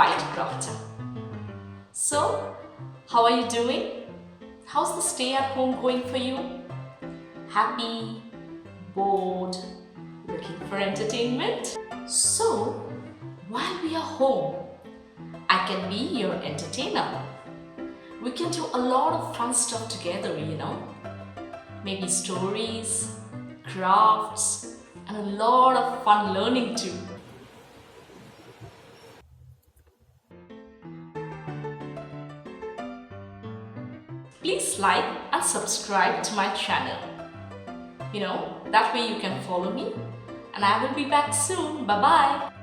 piedcrafter. So, how are you doing? How's the stay at home going for you? Happy? Bored? Looking for entertainment? So, while we are home, I can be your entertainer. We can do a lot of fun stuff together, Maybe stories, crafts, and a lot of fun learning too. Please like and subscribe to my channel. That way you can follow me, and I will be back soon. Bye bye.